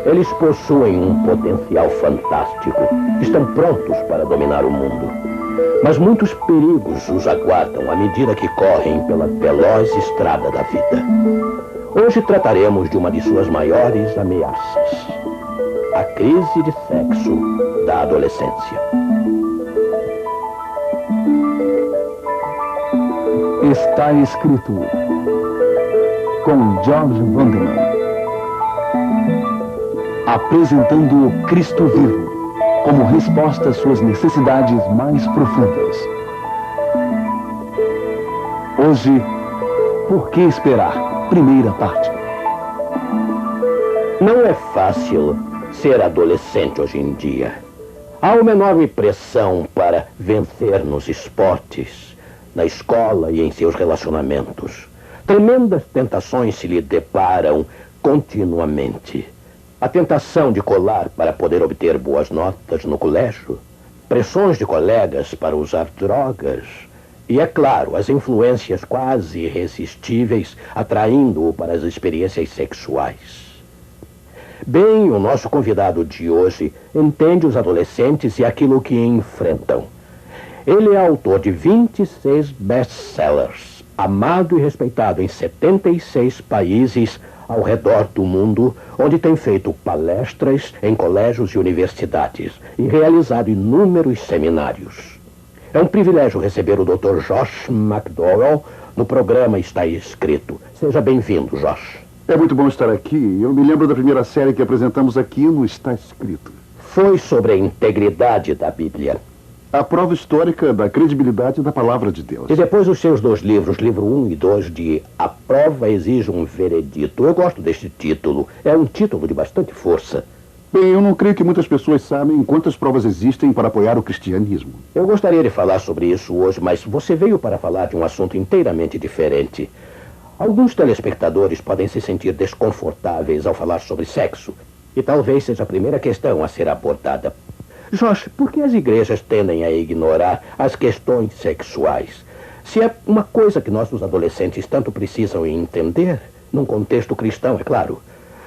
Eles possuem um potencial fantástico. Estão prontos para dominar o mundo. Mas muitos perigos os aguardam à medida que correm pela veloz estrada da vida. Hoje trataremos de uma de suas maiores ameaças: a crise de sexo da adolescência. Está escrito com George Vanderman, apresentando o Cristo vivo como resposta às suas necessidades mais profundas. Hoje, por que esperar? Primeira parte. Não é fácil ser adolescente hoje em dia. Há uma enorme pressão para vencer nos esportes, na escola e em seus relacionamentos. Tremendas tentações se lhe deparam continuamente. A tentação de colar para poder obter boas notas no colégio, pressões de colegas para usar drogas e, é claro, as influências quase irresistíveis atraindo-o para as experiências sexuais. Bem, o nosso convidado de hoje entende os adolescentes e aquilo que enfrentam. Ele é autor de 26 best-sellers, amado e respeitado em 76 países ao redor do mundo, onde tem feito palestras em colégios e universidades e realizado inúmeros seminários. É um privilégio receber o Dr. Josh McDowell no programa Está Escrito. Seja bem-vindo, Josh. É muito bom estar aqui. Eu me lembro da primeira série que apresentamos aqui no Está Escrito. Foi sobre a integridade da Bíblia. A prova histórica da credibilidade da palavra de Deus. E depois os seus dois livros, livro 1 e 2, de A Prova Exige um Veredito. Eu gosto deste título. É um título de bastante força. Bem, eu não creio que muitas pessoas sabem quantas provas existem para apoiar o cristianismo. Eu gostaria de falar sobre isso hoje, mas você veio para falar de um assunto inteiramente diferente. Alguns telespectadores podem se sentir desconfortáveis ao falar sobre sexo. E talvez seja a primeira questão a ser abordada. Josh, por que as igrejas tendem a ignorar as questões sexuais? Se é uma coisa que nossos adolescentes tanto precisam entender, num contexto cristão, é claro.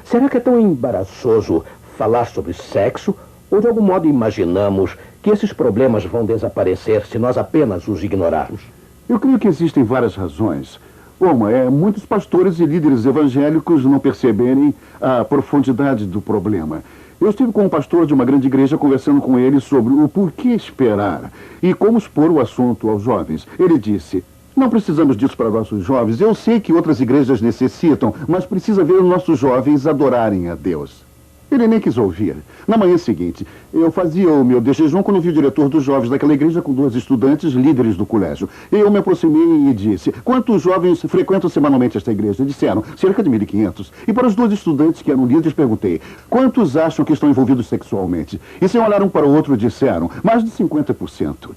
Será que é tão embaraçoso falar sobre sexo? Ou de algum modo imaginamos que esses problemas vão desaparecer se nós apenas os ignorarmos? Eu creio que existem várias razões. Uma é muitos pastores e líderes evangélicos não perceberem a profundidade do problema. Eu estive com um pastor de uma grande igreja conversando com ele sobre o porquê esperar e como expor o assunto aos jovens. Ele disse: não precisamos disso para nossos jovens. Eu sei que outras igrejas necessitam, mas precisa ver os nossos jovens adorarem a Deus. Ele nem quis ouvir. Na manhã seguinte, eu fazia o meu jejum quando vi o diretor dos jovens daquela igreja com 2 estudantes líderes do colégio. Eu me aproximei e disse: quantos jovens frequentam semanalmente esta igreja? Disseram: cerca de 1.500. E para os 2 estudantes que eram líderes, perguntei: quantos acham que estão envolvidos sexualmente? E sem olhar um para o outro, disseram: mais de 50%.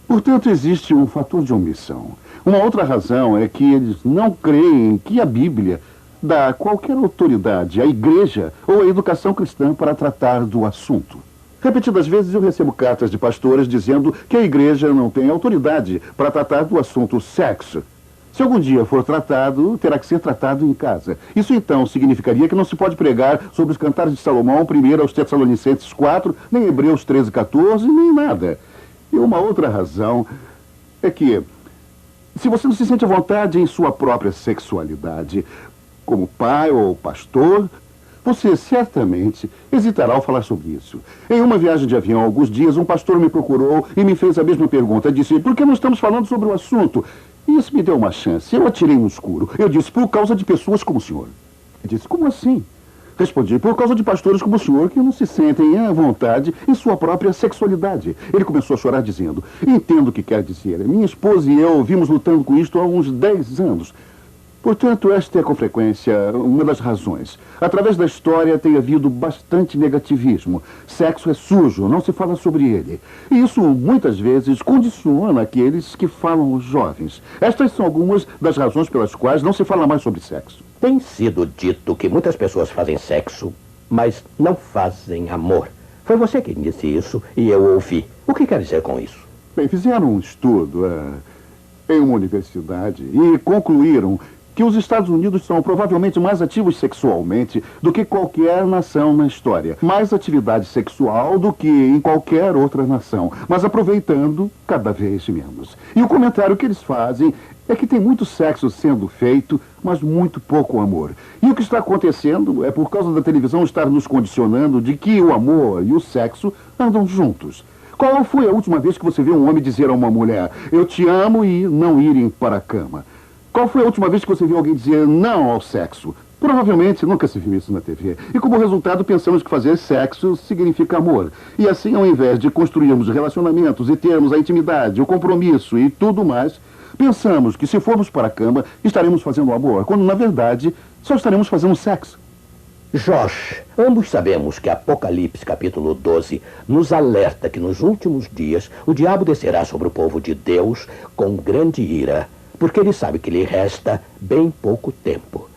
Portanto, existe um fator de omissão. Uma outra razão é que eles não creem que a Bíblia dá qualquer autoridade à igreja ou à educação cristã para tratar do assunto. Repetidas vezes eu recebo cartas de pastores dizendo que a igreja não tem autoridade para tratar do assunto sexo. Se algum dia for tratado, terá que ser tratado em casa. Isso então significaria que não se pode pregar sobre os cantares de Salomão, 1 aos Tessalonicenses 4, nem Hebreus 13:14, nem nada. E uma outra razão é que, se você não se sente à vontade em sua própria sexualidade, como pai ou pastor, você certamente hesitará ao falar sobre isso. Em uma viagem de avião há alguns dias, um pastor me procurou e me fez a mesma pergunta. Disse: por que não estamos falando sobre o assunto? E isso me deu uma chance. Eu atirei no escuro. Eu disse: por causa de pessoas como o senhor. Ele disse: como assim? Respondi: por causa de pastores como o senhor que não se sentem à vontade em sua própria sexualidade. Ele começou a chorar dizendo: entendo o que quer dizer. Minha esposa e eu vimos lutando com isto há uns 10 anos. Portanto, esta é com frequência uma das razões. Através da história tem havido bastante negativismo. Sexo é sujo, não se fala sobre ele. E isso muitas vezes condiciona aqueles que falam os jovens. Estas são algumas das razões pelas quais não se fala mais sobre sexo. Tem sido dito que muitas pessoas fazem sexo, mas não fazem amor. Foi você quem disse isso e eu ouvi. O que quer dizer com isso? Bem, fizeram um estudo em uma universidade e concluíram que os Estados Unidos são provavelmente mais ativos sexualmente do que qualquer nação na história. Mais atividade sexual do que em qualquer outra nação, mas aproveitando cada vez menos. E o comentário que eles fazem é que tem muito sexo sendo feito, mas muito pouco amor. E o que está acontecendo é por causa da televisão estar nos condicionando de que o amor e o sexo andam juntos. Qual foi a última vez que você viu um homem dizer a uma mulher, eu te amo, e não irem para a cama? Qual foi a última vez que você viu alguém dizer não ao sexo? Provavelmente nunca se viu isso na TV. E como resultado, pensamos que fazer sexo significa amor. E assim, ao invés de construirmos relacionamentos e termos a intimidade, o compromisso e tudo mais, pensamos que se formos para a cama, estaremos fazendo amor, quando na verdade só estaremos fazendo sexo. Josh, ambos sabemos que Apocalipse capítulo 12 nos alerta que nos últimos dias o diabo descerá sobre o povo de Deus com grande ira, porque ele sabe que lhe resta bem pouco tempo.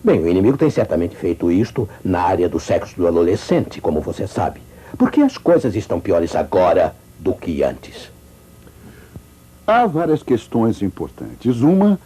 Bem, o inimigo tem certamente feito isto na área do sexo do adolescente, como você sabe. Por que as coisas estão piores agora do que antes? Há várias questões importantes. Uma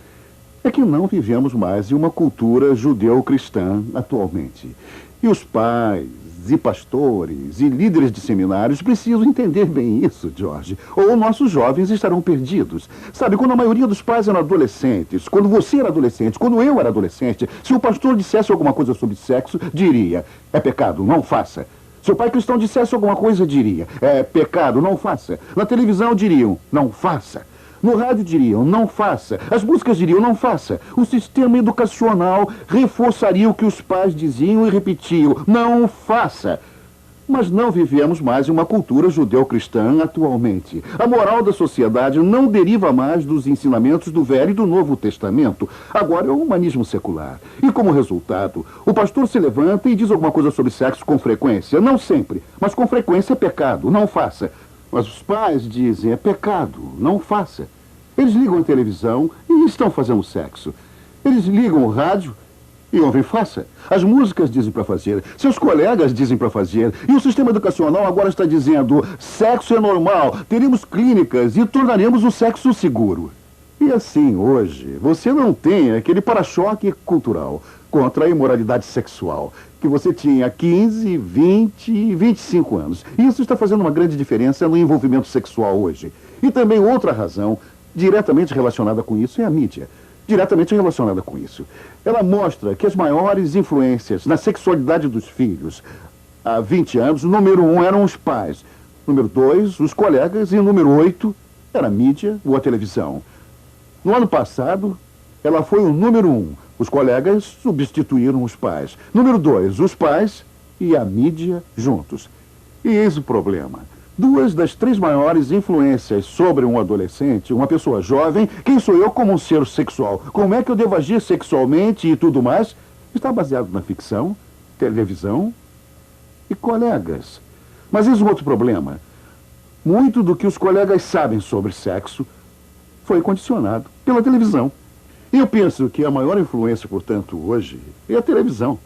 é que não vivemos mais em uma cultura judeu-cristã atualmente. E os pais, e pastores, e líderes de seminários precisam entender bem isso, George. Ou nossos jovens estarão perdidos. Sabe, quando a maioria dos pais eram adolescentes, quando você era adolescente, quando eu era adolescente, se o pastor dissesse alguma coisa sobre sexo, diria, é pecado, não faça. Se o pai cristão dissesse alguma coisa, diria, é pecado, não faça. Na televisão diriam, não faça. No rádio diriam, não faça. As músicas diriam, não faça. O sistema educacional reforçaria o que os pais diziam e repetiam, não faça. Mas não vivemos mais em uma cultura judeu-cristã atualmente. A moral da sociedade não deriva mais dos ensinamentos do Velho e do Novo Testamento. Agora é o humanismo secular. E como resultado, o pastor se levanta e diz alguma coisa sobre sexo com frequência. Não sempre, mas com frequência é pecado, não faça. Mas os pais dizem, é pecado, não faça. Eles ligam a televisão e estão fazendo sexo. Eles ligam o rádio e ouvem, faça. As músicas dizem para fazer, seus colegas dizem para fazer. E o sistema educacional agora está dizendo, sexo é normal, teremos clínicas e tornaremos o sexo seguro. E assim, hoje, você não tem aquele para-choque cultural contra a imoralidade sexual que você tinha 15, 20 e 25 anos. Isso está fazendo uma grande diferença no envolvimento sexual hoje. E também outra razão, diretamente relacionada com isso, é a mídia. Diretamente relacionada com isso. Ela mostra que as maiores influências na sexualidade dos filhos, há 20 anos, número 1 eram os pais, número 2, os colegas, e número 8 era a mídia ou a televisão. No ano passado, ela foi o número 1. Os colegas substituíram os pais. Número 2, os pais e a mídia juntos. E eis o problema. 2 das 3 maiores influências sobre um adolescente, uma pessoa jovem, quem sou eu como um ser sexual? Como é que eu devo agir sexualmente e tudo mais? Está baseado na ficção, televisão e colegas. Mas eis um outro problema. Muito do que os colegas sabem sobre sexo foi condicionado pela televisão. E eu penso que a maior influência, portanto, hoje é a televisão.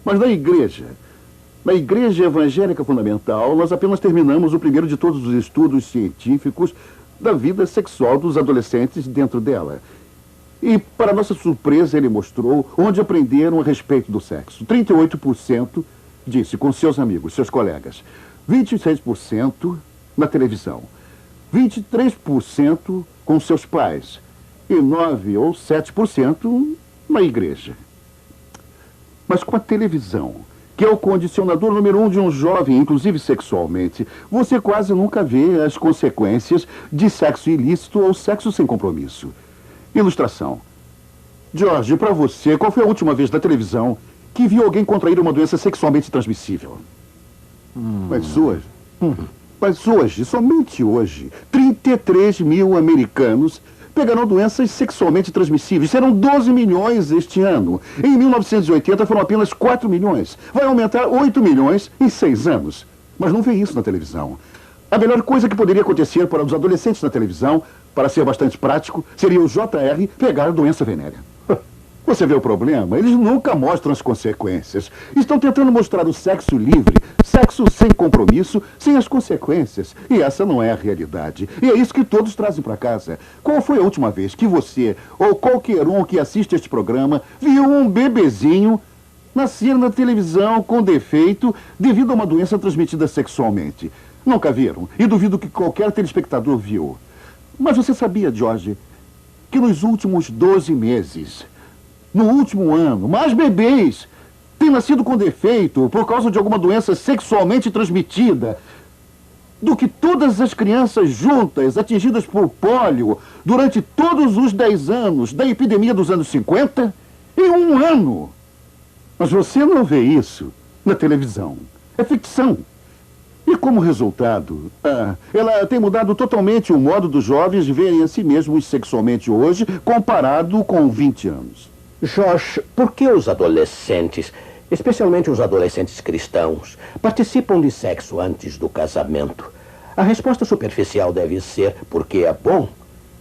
Mas na igreja evangélica fundamental, nós apenas terminamos o primeiro de todos os estudos científicos da vida sexual dos adolescentes dentro dela. E, para nossa surpresa, ele mostrou onde aprenderam a respeito do sexo. 38% disse com seus amigos, seus colegas. 26% na televisão. 23% com seus pais. E 9 ou 7% na igreja. Mas com a televisão, que é o condicionador número 1 de um jovem, inclusive sexualmente, você quase nunca vê as consequências de sexo ilícito ou sexo sem compromisso. Ilustração. George, para você, qual foi a última vez na televisão que viu alguém contrair uma doença sexualmente transmissível? Mas hoje, somente hoje, 33 mil americanos pegarão doenças sexualmente transmissíveis. Serão 12 milhões este ano. Em 1980 foram apenas 4 milhões. Vai aumentar 8 milhões em 6 anos. Mas não vê isso na televisão. A melhor coisa que poderia acontecer para os adolescentes na televisão, para ser bastante prático, seria o JR pegar a doença venérea. Você vê o problema? Eles nunca mostram as consequências. Estão tentando mostrar o sexo livre, sexo sem compromisso, sem as consequências. E essa não é a realidade. E é isso que todos trazem para casa. Qual foi a última vez que você, ou qualquer um que assiste este programa, viu um bebezinho nascer na televisão com defeito devido a uma doença transmitida sexualmente? Nunca viram. E duvido que qualquer telespectador viu. Mas você sabia, George, que nos últimos 12 meses... no último ano, mais bebês têm nascido com defeito por causa de alguma doença sexualmente transmitida do que todas as crianças juntas atingidas por pólio durante todos os 10 anos da epidemia dos anos 50 em um ano. Mas você não vê isso na televisão. É ficção. E como resultado, ela tem mudado totalmente o modo dos jovens verem a si mesmos sexualmente hoje comparado com 20 anos. Josh, por que os adolescentes, especialmente os adolescentes cristãos, participam de sexo antes do casamento? A resposta superficial deve ser porque é bom.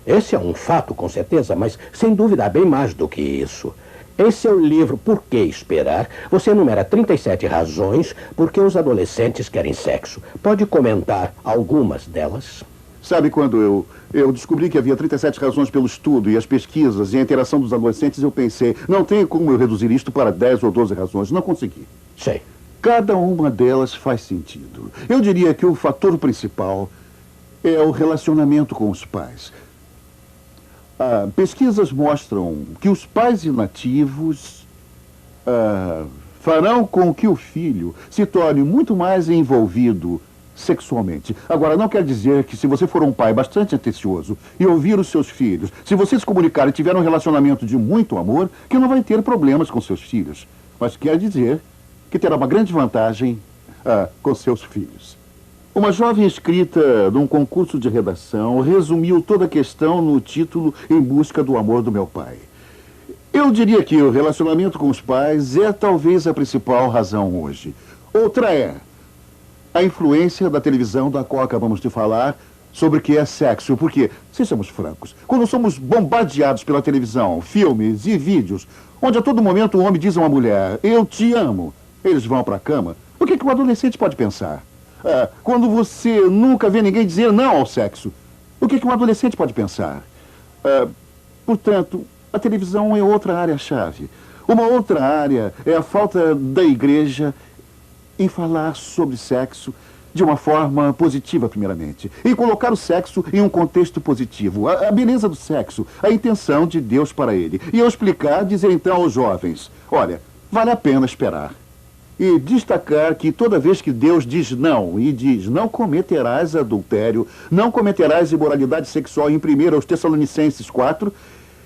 Esse é um fato, com certeza, mas sem dúvida há bem mais do que isso. Em seu livro Por que Esperar, você enumera 37 razões por que os adolescentes querem sexo. Pode comentar algumas delas? Sabe, quando eu descobri que havia 37 razões pelo estudo e as pesquisas e a interação dos adolescentes, eu pensei, não tem como eu reduzir isto para 10 ou 12 razões. Não consegui. Sei. Cada uma delas faz sentido. Eu diria que o fator principal é o relacionamento com os pais. Pesquisas mostram que os pais inativos farão com que o filho se torne muito mais envolvido sexualmente. Agora, não quer dizer que se você for um pai bastante atencioso e ouvir os seus filhos, se você se comunicar e tiver um relacionamento de muito amor, que não vai ter problemas com seus filhos. Mas quer dizer que terá uma grande vantagem com seus filhos. Uma jovem inscrita num concurso de redação resumiu toda a questão no título Em Busca do Amor do Meu Pai. Eu diria que o relacionamento com os pais é talvez a principal razão hoje. Outra é a influência da televisão, da qual acabamos de falar, sobre o que é sexo. Porque, sejamos francos, quando somos bombardeados pela televisão, filmes e vídeos, onde a todo momento o homem diz a uma mulher, eu te amo, eles vão para a cama, o que o adolescente pode pensar? Quando você nunca vê ninguém dizer não ao sexo, o que um adolescente pode pensar? Portanto, a televisão é outra área-chave. Uma outra área é a falta da igreja em falar sobre sexo de uma forma positiva, primeiramente. Em colocar o sexo em um contexto positivo. A beleza do sexo, a intenção de Deus para ele. E eu explicar, dizer então aos jovens, olha, vale a pena esperar. E destacar que toda vez que Deus diz não, e diz não cometerás adultério, não cometerás imoralidade sexual, em 1 aos Tessalonicenses 4,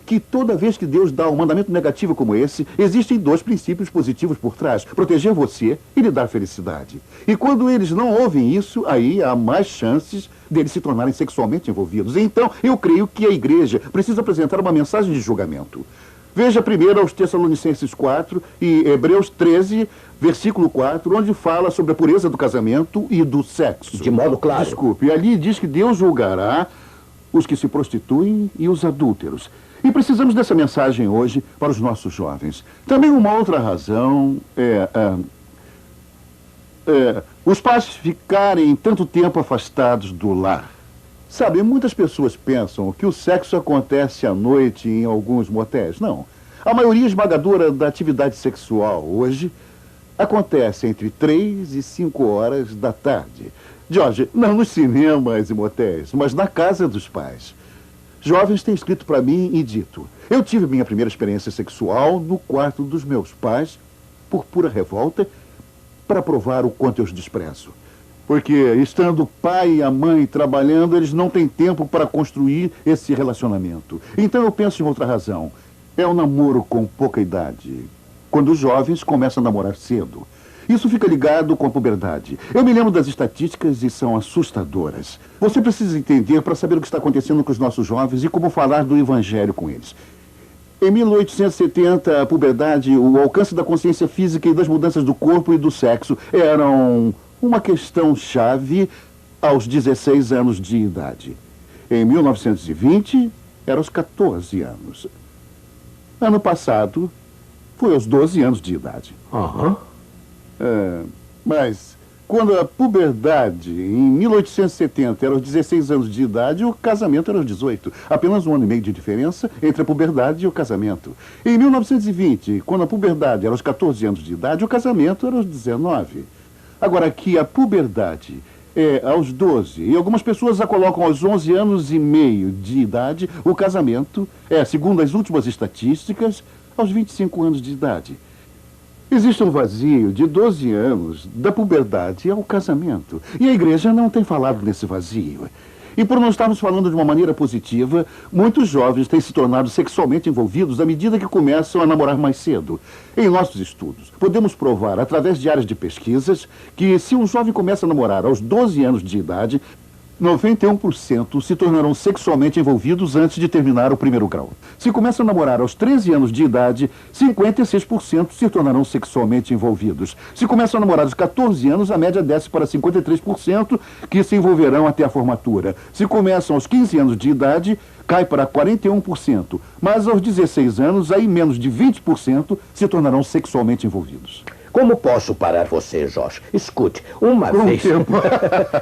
que toda vez que Deus dá um mandamento negativo como esse, existem 2 princípios positivos por trás. Proteger você e lhe dar felicidade. E quando eles não ouvem isso, aí há mais chances deles se tornarem sexualmente envolvidos. Então, eu creio que a igreja precisa apresentar uma mensagem de julgamento. Veja 1 aos Tessalonicenses 4 e Hebreus 13, versículo 4, onde fala sobre a pureza do casamento e do sexo. De modo claro. Desculpe, ali diz que Deus julgará os que se prostituem e os adúlteros. E precisamos dessa mensagem hoje para os nossos jovens. Também uma outra razão é os pais ficarem tanto tempo afastados do lar. Sabe, muitas pessoas pensam que o sexo acontece à noite em alguns motéis. Não. A maioria esmagadora da atividade sexual hoje acontece entre 3 e 5 horas da tarde. George, não nos cinemas e motéis, mas na casa dos pais. Jovens têm escrito para mim e dito, eu tive minha primeira experiência sexual no quarto dos meus pais, por pura revolta, para provar o quanto eu os desprezo. Porque, estando o pai e a mãe trabalhando, eles não têm tempo para construir esse relacionamento. Então eu penso em outra razão. É o namoro com pouca idade. Quando os jovens começam a namorar cedo. Isso fica ligado com a puberdade. Eu me lembro das estatísticas e são assustadoras. Você precisa entender para saber o que está acontecendo com os nossos jovens e como falar do evangelho com eles. Em 1870, a puberdade, o alcance da consciência física e das mudanças do corpo e do sexo eram uma questão-chave aos 16 anos de idade. Em 1920, eram os 14 anos. Ano passado, foi aos 12 anos de idade. Aham. Mas quando a puberdade, em 1870, era aos 16 anos de idade, o casamento era aos 18. Apenas 1 ano e meio de diferença entre a puberdade e o casamento. Em 1920, quando a puberdade era aos 14 anos de idade, o casamento era aos 19. Agora, aqui a puberdade é aos 12, e algumas pessoas a colocam aos 11 anos e meio de idade, o casamento é, segundo as últimas estatísticas, aos 25 anos de idade. Existe um vazio de 12 anos da puberdade ao casamento. E a igreja não tem falado nesse vazio. E por não estarmos falando de uma maneira positiva, muitos jovens têm se tornado sexualmente envolvidos à medida que começam a namorar mais cedo. Em nossos estudos, podemos provar, através de áreas de pesquisas, que se um jovem começa a namorar aos 12 anos de idade, 91% se tornarão sexualmente envolvidos antes de terminar o primeiro grau. Se começa a namorar aos 13 anos de idade, 56% se tornarão sexualmente envolvidos. Se começa a namorar aos 14 anos, a média desce para 53% que se envolverão até a formatura. Se começam aos 15 anos de idade, cai para 41%. Mas aos 16 anos, aí menos de 20% se tornarão sexualmente envolvidos. Como posso parar você, Jorge? Escute, uma vez...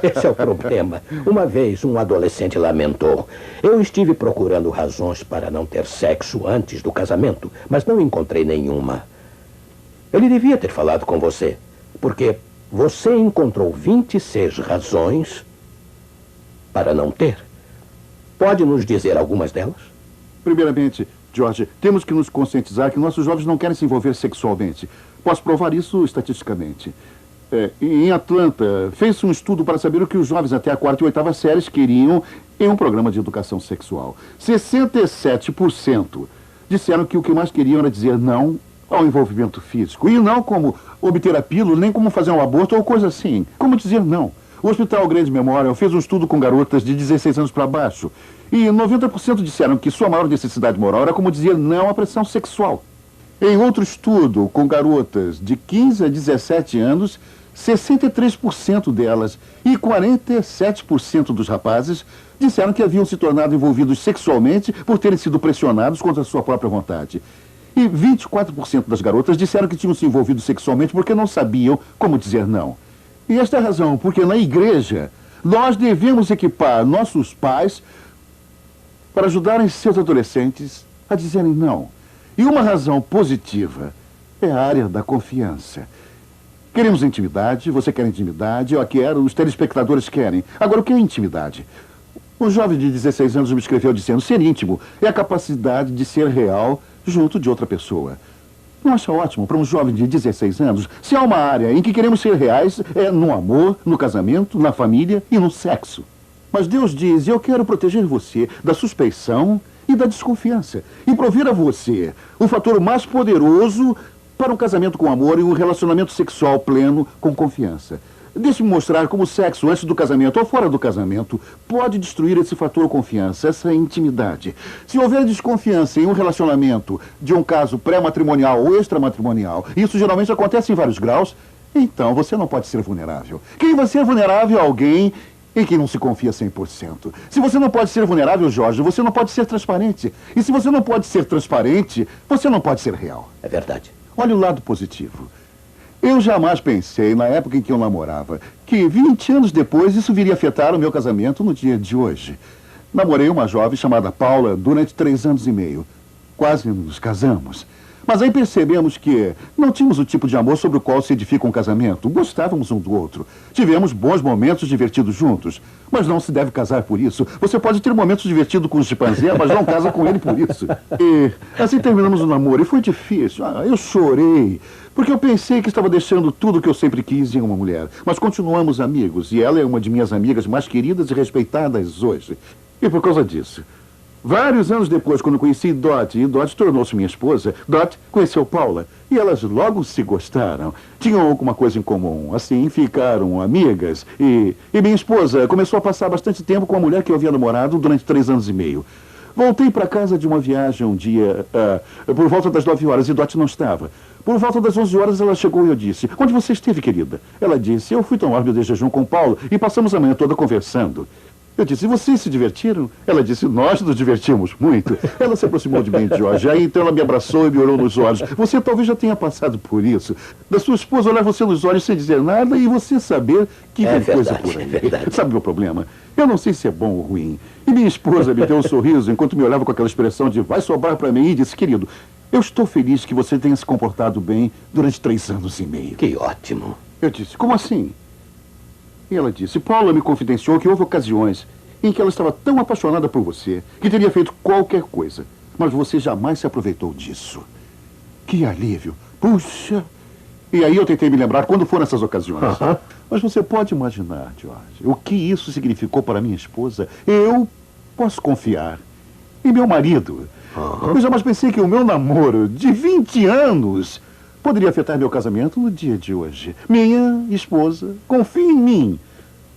Esse é o problema. Uma vez um adolescente lamentou: eu estive procurando razões para não ter sexo antes do casamento, mas não encontrei nenhuma. Ele devia ter falado com você, porque você encontrou 26 razões para não ter. Pode nos dizer algumas delas? Primeiramente, George, temos que nos conscientizar que nossos jovens não querem se envolver sexualmente. Posso provar isso estatisticamente. Em Atlanta, fez-se um estudo para saber o que os jovens até a 4ª e 8ª séries queriam em um programa de educação sexual. 67% disseram que o que mais queriam era dizer não ao envolvimento físico. E não como obter a pílula, nem como fazer um aborto ou coisa assim. Como dizer não. O Hospital Grande Memorial fez um estudo com garotas de 16 anos para baixo. E 90% disseram que sua maior necessidade moral era como dizer não à pressão sexual. Em outro estudo, com garotas de 15 a 17 anos, 63% delas e 47% dos rapazes disseram que haviam se tornado envolvidos sexualmente por terem sido pressionados contra a sua própria vontade. E 24% das garotas disseram que tinham se envolvido sexualmente porque não sabiam como dizer não. E esta é a razão, porque na igreja nós devemos equipar nossos pais para ajudarem seus adolescentes a dizerem não. E uma razão positiva é a área da confiança. Queremos intimidade, você quer intimidade, eu quero, os telespectadores querem. Agora, o que é intimidade? Um jovem de 16 anos me escreveu dizendo: ser íntimo é a capacidade de ser real junto de outra pessoa. Não acha ótimo para um jovem de 16 anos? Se há uma área em que queremos ser reais, é no amor, no casamento, na família e no sexo. Mas Deus diz: eu quero proteger você da suspeição e da desconfiança, e prover a você o fator mais poderoso para um casamento com amor e um relacionamento sexual pleno com confiança. Deixe-me mostrar como o sexo antes do casamento ou fora do casamento pode destruir esse fator confiança, essa intimidade. Se houver desconfiança em um relacionamento de um caso pré-matrimonial ou extramatrimonial, isso geralmente acontece em vários graus, então você não pode ser vulnerável. Quem vai ser vulnerável a alguém em quem não se confia 100%. Se você não pode ser vulnerável, Jorge, você não pode ser transparente. E se você não pode ser transparente, você não pode ser real. É verdade. Olha o lado positivo. Eu jamais pensei, na época em que eu namorava, que 20 anos depois isso viria afetar o meu casamento no dia de hoje. Namorei uma jovem chamada Paula durante 3 anos e meio. Quase nos casamos. Mas aí percebemos que não tínhamos o tipo de amor sobre o qual se edifica um casamento. Gostávamos um do outro. Tivemos bons momentos divertidos juntos. Mas não se deve casar por isso. Você pode ter momentos divertidos com o chimpanzé, mas não casa com ele por isso. E assim terminamos o namoro. E foi difícil. Eu chorei. Porque eu pensei que estava deixando tudo que eu sempre quis em uma mulher. Mas continuamos amigos. E ela é uma de minhas amigas mais queridas e respeitadas hoje. E por causa disso, vários anos depois, quando conheci Dot, e Dot tornou-se minha esposa, Dot conheceu Paula. E elas logo se gostaram. Tinham alguma coisa em comum. Assim, ficaram amigas. E minha esposa começou a passar bastante tempo com a mulher que eu havia namorado durante 3 anos e meio. Voltei para casa de uma viagem um dia, por volta das 9 horas, e Dot não estava. Por volta das 11 horas ela chegou e eu disse: onde você esteve, querida? Ela disse: eu fui tomar meu de jejum com Paulo e passamos a manhã toda conversando. Eu disse, vocês se divertiram? Ela disse, nós nos divertimos muito. Ela se aproximou de mim, George. Aí então ela me abraçou e me olhou nos olhos. Você talvez já tenha passado por isso. Da sua esposa olhar você nos olhos sem dizer nada e você saber que É tem coisa verdade, por aí. é verdade. Sabe o meu problema? Eu não sei se é bom ou ruim. E minha esposa me deu um sorriso enquanto me olhava com aquela expressão de vai sobrar para mim e disse, querido, eu estou feliz que você tenha se comportado bem durante 3 anos e meio. Que ótimo. Eu disse, como assim? E ela disse, Paula me confidenciou que houve ocasiões em que ela estava tão apaixonada por você que teria feito qualquer coisa. Mas você jamais se aproveitou disso. Que alívio. Puxa. E aí eu tentei me lembrar quando foram essas ocasiões. Mas você pode imaginar, George, o que isso significou para minha esposa? Eu posso confiar em meu marido. Eu jamais pensei que o meu namoro de 20 anos poderia afetar meu casamento no dia de hoje. Minha esposa confia em mim.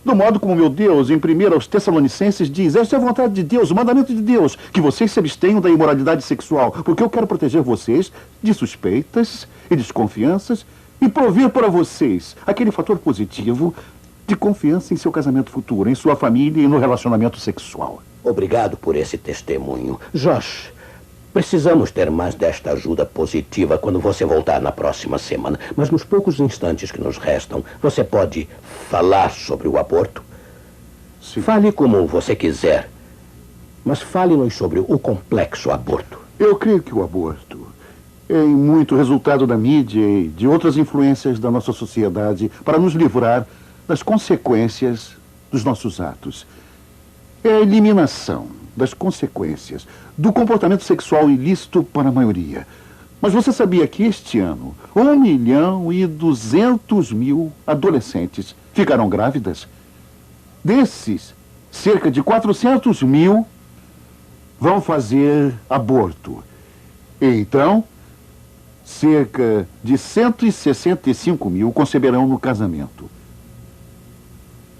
Do modo como meu Deus, em 1 aos Tessalonicenses, diz, esta é a vontade de Deus, o mandamento de Deus, que vocês se abstenham da imoralidade sexual, porque eu quero proteger vocês de suspeitas e desconfianças e prover para vocês aquele fator positivo de confiança em seu casamento futuro, em sua família e no relacionamento sexual. Obrigado por esse testemunho. Josh, precisamos ter mais desta ajuda positiva quando você voltar na próxima semana. Mas nos poucos instantes que nos restam, você pode falar sobre o aborto? Sim. Fale como você quiser, mas fale-nos sobre o complexo aborto. Eu creio que o aborto é em muito resultado da mídia e de outras influências da nossa sociedade para nos livrar das consequências dos nossos atos. É a eliminação das consequências do comportamento sexual ilícito para a maioria. Mas você sabia que este ano 1.200.000 adolescentes ficaram grávidas? Desses, cerca de 400.000 vão fazer aborto. E então, cerca de 165.000 conceberão no casamento.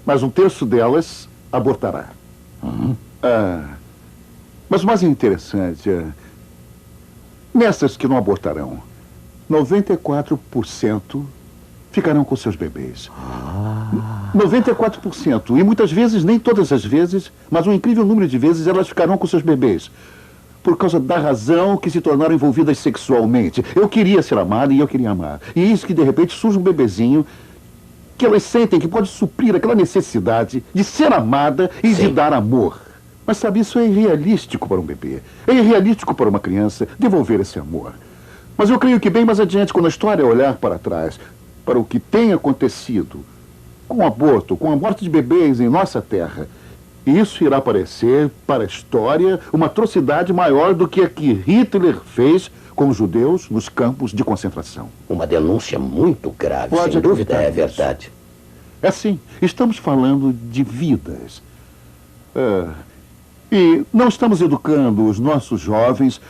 Mas 1/3 delas abortará. Mas o mais interessante é, nessas que não abortarão, 94% ficarão com seus bebês. 94%. E muitas vezes, nem todas as vezes, mas um incrível número de vezes elas ficarão com seus bebês. Por causa da razão que se tornaram envolvidas sexualmente. Eu queria ser amada e eu queria amar. E isso que de repente surge um bebezinho que elas sentem que pode suprir aquela necessidade de ser amada e de dar amor. Mas sabe, isso é irrealístico para um bebê. É irrealístico para uma criança devolver esse amor. Mas eu creio que bem mais adiante, quando a história olhar para trás, para o que tem acontecido com o aborto, com a morte de bebês em nossa terra, isso irá parecer para a história uma atrocidade maior do que a que Hitler fez com os judeus nos campos de concentração. Uma denúncia muito grave, Pode sem dúvida, é acreditar nisso. verdade. É sim, estamos falando de vidas. E não estamos educando os nossos jovens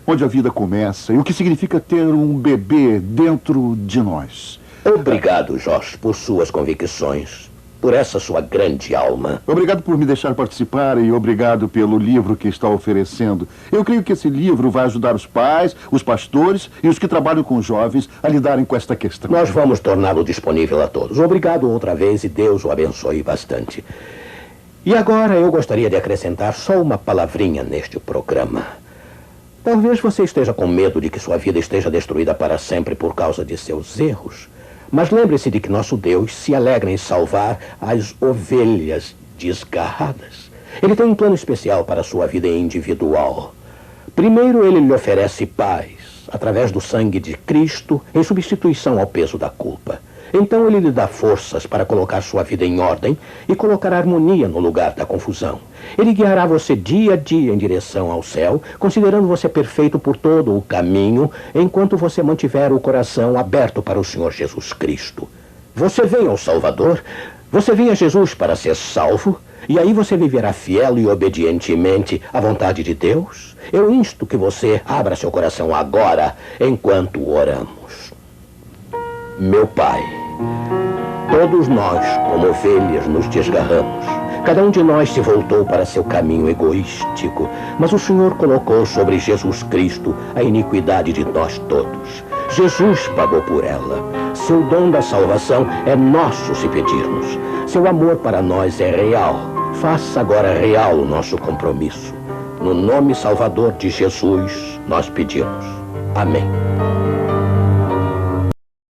onde a vida começa e o que significa ter um bebê dentro de nós. Obrigado, Josh, por suas convicções, por essa sua grande alma. Obrigado por me deixar participar e obrigado pelo livro que está oferecendo. Eu creio que esse livro vai ajudar os pais, os pastores e os que trabalham com jovens a lidarem com esta questão. Nós vamos torná-lo disponível a todos. Obrigado outra vez e Deus o abençoe bastante. E agora eu gostaria de acrescentar só uma palavrinha neste programa. Talvez você esteja com medo de que sua vida esteja destruída para sempre por causa de seus erros. Mas lembre-se de que nosso Deus se alegra em salvar as ovelhas desgarradas. Ele tem um plano especial para a sua vida individual. Primeiro, ele lhe oferece paz, através do sangue de Cristo, em substituição ao peso da culpa. Então ele lhe dá forças para colocar sua vida em ordem e colocar harmonia no lugar da confusão. Ele guiará você dia a dia em direção ao céu, considerando você perfeito por todo o caminho, enquanto você mantiver o coração aberto para o Senhor Jesus Cristo. Você vem ao Salvador, você vem a Jesus para ser salvo, e aí você viverá fiel e obedientemente à vontade de Deus. Eu insto que você abra seu coração agora, enquanto oramos. Meu Pai, todos nós, como ovelhas, nos desgarramos. Cada um de nós se voltou para seu caminho egoístico, mas o Senhor colocou sobre Jesus Cristo a iniquidade de nós todos. Jesus pagou por ela. Seu dom da salvação é nosso se pedirmos. Seu amor para nós é real. Faça agora real o nosso compromisso. No nome salvador de Jesus, nós pedimos. Amém.